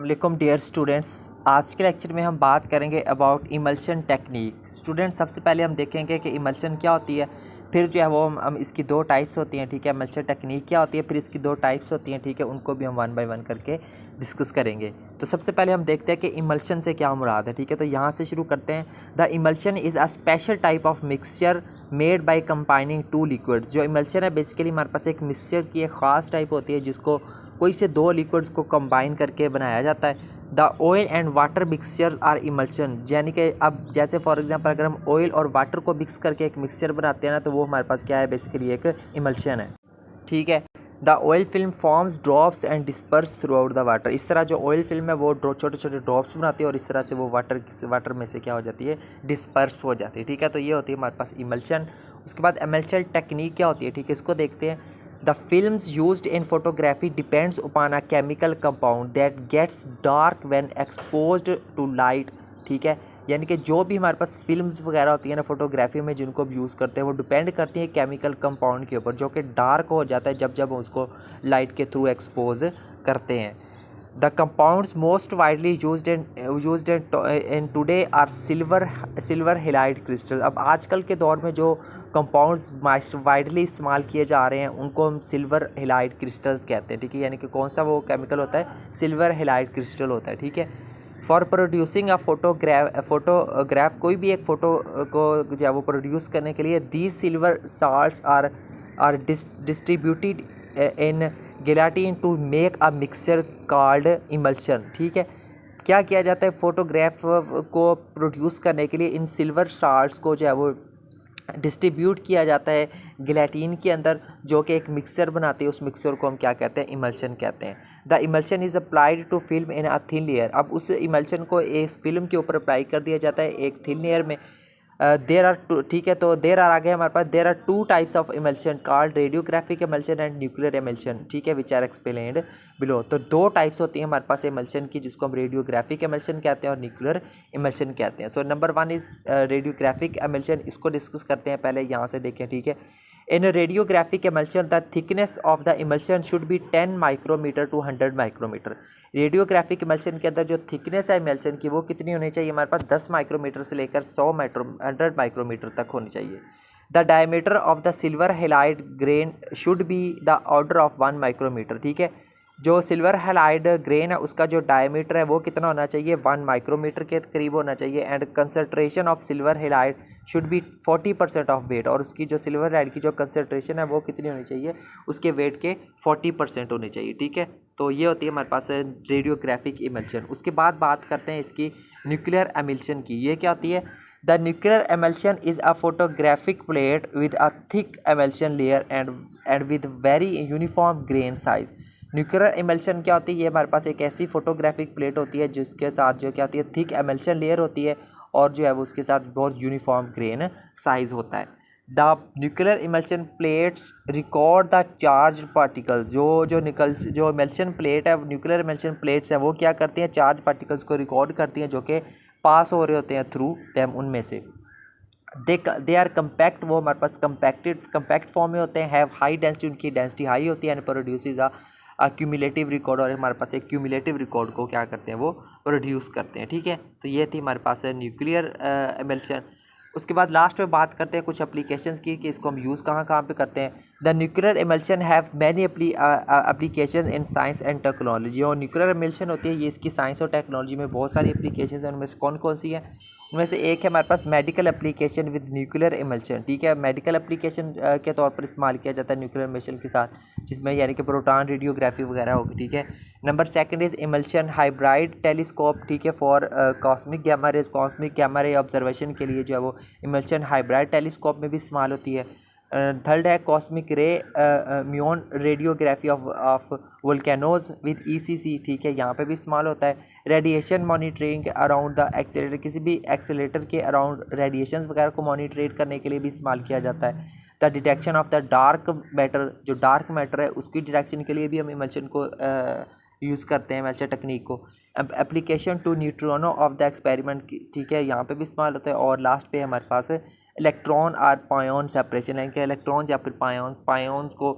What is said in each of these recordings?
वालेकुम dear students. आज के लेक्चर में हम बात करेंगे अबाउट इमल्शन टेक्निक। स्टूडेंट्स, सबसे पहले हम देखेंगे कि इमल्शन क्या होती है, फिर जो है वो हम इसकी दो टाइप्स होती हैं, ठीक है। इमल्शन टेक्निक क्या होती है, फिर इसकी दो टाइप्स होती हैं, ठीक है। उनको भी हम वन बाय वन करके डिस्कस करेंगे। तो सबसे पहले हम देखते हैं कि इमल्शन से क्या मुराद है, ठीक है। तो यहाँ से शुरू करते हैं। The emulsion is a special type of mixture made by combining two liquids. जो इमल्शन है बेसिकली हमारे पास एक मिक्सचर की एक ख़ास टाइप होती है जिसको कोई से दो लिक्विड्स को कंबाइन करके बनाया जाता है। The oil and water mixture are emulsion, यानी कि अब जैसे फॉर एग्जांपल अगर हम ऑयल और वाटर को मिक्स करके एक मिक्सचर बनाते हैं ना, तो वो हमारे पास क्या है, बेसिकली एक इमल्शन है, ठीक है। The oil film forms drops and disperse through out the water. इस तरह जो ऑयल फिल्म है वो छोटे छोटे ड्रॉप्स बनाती है और इस तरह से वो वाटर में से क्या हो जाती है, डिस्पर्स हो जाती है, ठीक है। तो ये होती है हमारे पास इमल्शन। उसके बाद इमल्शन टेक्निक क्या होती है, ठीक है, इसको देखते हैं। The films used in photography depends upon a chemical compound that gets dark when exposed to light, ठीक है। यानी कि जो भी हमारे पास फिल्म्स वगैरह होती है ना फोटोग्राफी में जिनको हम यूज़ करते हैं, वो डिपेंड करती है केमिकल कंपाउंड के ऊपर, जो कि डार्क हो जाता है जब हम उसको लाइट के थ्रू एक्सपोज करते हैं। The compounds most widely used in today are silver halide crystal. अब आजकल के दौर में जो कंपाउंड्स वाइडली इस्तेमाल किए जा रहे हैं उनको हम सिल्वर हेलाइड क्रिस्टल्स कहते हैं, ठीक है। यानी कि कौन सा वो केमिकल होता है, सिल्वर हेलाइड क्रिस्टल होता है, ठीक है। फॉर प्रोड्यूसिंग अ फोटोग्राफ कोई भी एक फ़ोटो को जो है वो प्रोड्यूस करने के लिए these silver salts are distributed in gelatin to make a mixture called emulsion, ठीक है। क्या किया जाता है, फ़ोटोग्राफ को प्रोड्यूस करने के लिए इन सिल्वर साल्ट्स को जो है वो डिस्ट्रीब्यूट किया जाता है गिलेटिन के अंदर, जो कि एक मिक्सचर बनाती है। उस मिक्सचर को हम क्या कहते हैं, इमल्शन कहते हैं। The emulsion is applied to film in a thin layer. अब उस इमल्शन को इस फिल्म के ऊपर अप्लाई कर दिया जाता है एक थिन लेयर में। देर आर टू, ठीक है। तो देर आर आगे हमारे पास there are two types of emulsion called radiographic emulsion and nuclear emulsion, ठीक है, विच आर एक्सप्लेन्ड बिलो। तो दो टाइप्स होती हैं हमारे पास इमल्शन की, जिसको हम रेडियोग्राफिक इमल्शन कहते हैं और न्यूक्लियर इमल्शन कहते हैं। So number one is radiographic emulsion. इसको डिस्कस करते हैं, पहले यहाँ से देखें, ठीक है। In radiographic emulsion the thickness of the emulsion should be 10 micrometre to 100 micrometre. Radiographic emulsion के अंदर जो थिकनेस है इमल्शन की वो कितनी होनी चाहिए, हमारे पास 10 माइक्रोमीटर से लेकर 100 माइक्रोमीटर तक होनी चाहिए। The diameter of the silver halide grain should be the order of 1 micrometre, ठीक है। जो सिल्वर हेलाइड ग्रेन है उसका जो डायमीटर है वो कितना होना चाहिए, 1 माइक्रोमीटर के करीब होना चाहिए। And concentration of silver halide should be 40% of weight. और उसकी जो सिल्वर हेलाइड की जो कंसनट्रेशन है वो कितनी होनी चाहिए, उसके वेट के 40% होनी चाहिए, ठीक है। तो ये होती है हमारे पास रेडियोग्राफिक इमल्शन। उसके बाद बात करते हैं इसकी न्यूक्लियर एमल्शन की। ये क्या होती है, the nuclear emulsion is a photographic plate with a thick emulsion layer and with very uniform grain size. Nuclear emulsion क्या होती है, ये हमारे पास एक ऐसी फोटोग्राफिक प्लेट होती है जिसके साथ जो क्या होती है, थिक एमल्शन लेयर होती है और जो है वो उसके साथ बहुत यूनिफॉर्म ग्रेन साइज होता है। The nuclear emulsion plates record the charge particles. जो इमल्शन प्लेट है, न्यूक्लियर इमल्शन प्लेट्स हैं, वो क्या करती हैं, चार्ज पार्टिकल्स को रिकॉर्ड करती हैं जो कि पास हो रहे होते हैं थ्रू दैम, उनमें से। दे आर कम्पैक्ट, वो हमारे पास कम्पैक्ट फॉर्म में होते हैं। हैव हाई डेंसिटी, उनकी डेंसिटी हाई होती है। And produces a cumulative record, और हमारे पास एक क्यूमुलेटिव रिकॉर्ड को क्या करते हैं, वो प्रोड्यूस करते हैं, ठीक है। तो ये थी हमारे पास न्यूक्लियर एमल्शन। उसके बाद लास्ट में बात करते हैं कुछ एप्लीकेशंस की कि इसको हम यूज़ कहाँ कहाँ पे करते हैं। The nuclear emulsion have many application in science and technology. और न्यूक्लियर एमल्शन होती है ये, इसकी साइंस और टेक्नोलॉजी में बहुत सारी एप्लीकेशन हैं। उनमें से कौन कौन सी हैं, उनमें से एक है हमारे पास medical application with nuclear emulsion, ठीक है। मेडिकल एप्लीकेशन के तौर पर इस्तेमाल किया जाता है न्यूक्लियर इमल्शन के साथ, जिसमें यानी कि प्रोटॉन रेडियोग्राफी वगैरह होगी, ठीक है। Number second is emulsion hybrid telescope, ठीक है, for cosmic gamma ray observation के लिए जो है वो इमल्शन हाइब्राइड टेलीस्कोप में भी इस्तेमाल होती है। थर्ड है cosmic ray muon radiography of volcanoes with ECC, ठीक है, यहाँ पे भी इस्तेमाल होता है। Radiation monitoring around the accelerator, किसी भी एक्सेलेटर के अराउंड रेडिएशन वगैरह को मॉनिटरेट करने के लिए भी इस्तेमाल किया जाता है। The detection of the dark matter, जो डार्क मैटर है उसकी डिटेक्शन के लिए भी हम इमल्शन को यूज़ करते हैं, इमल्शन टेक्निक को। Application to neutrino of the experiment, ठीक है, यहाँ पे भी इस्तेमाल होता है। और लास्ट पे हमारे पास इलेक्ट्रॉन और पायोन सेपरेशन, यानी कि इलेक्ट्रॉन या फिर पायोन्स को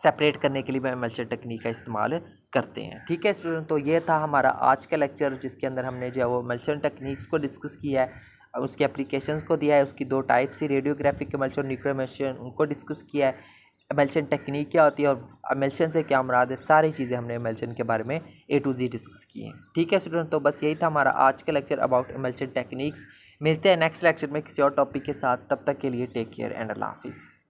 सेपरेट करने के लिए मैं इमल्शन टेक्निक का इस्तेमाल करते हैं। ठीक है स्टूडेंट, तो ये था हमारा आज का लेक्चर जिसके अंदर हमने जो है वो इमल्शन टेक्निक्स को डिस्कस किया है, उसके एप्लीकेशंस को दिया है, उसकी दो टाइप्स ही रेडियोग्राफिक इमल्शन, न्यूक्लियर इमल्शन, उनको डिस्कस किया है। इमल्शन टेक्निक क्या होती है और इमल्शन से क्या मुराद है, सारी चीज़ें हमने इमल्शन के बारे में A to Z डिस्कस की हैं। ठीक है स्टूडेंट, तो बस यही था हमारा आज का लेक्चर अबाउट इमल्शन टेक्निक्स। मिलते हैं नेक्स्ट लेक्चर में किसी और टॉपिक के साथ, तब तक के लिए टेक केयर एंड अल्लाह हाफिज़।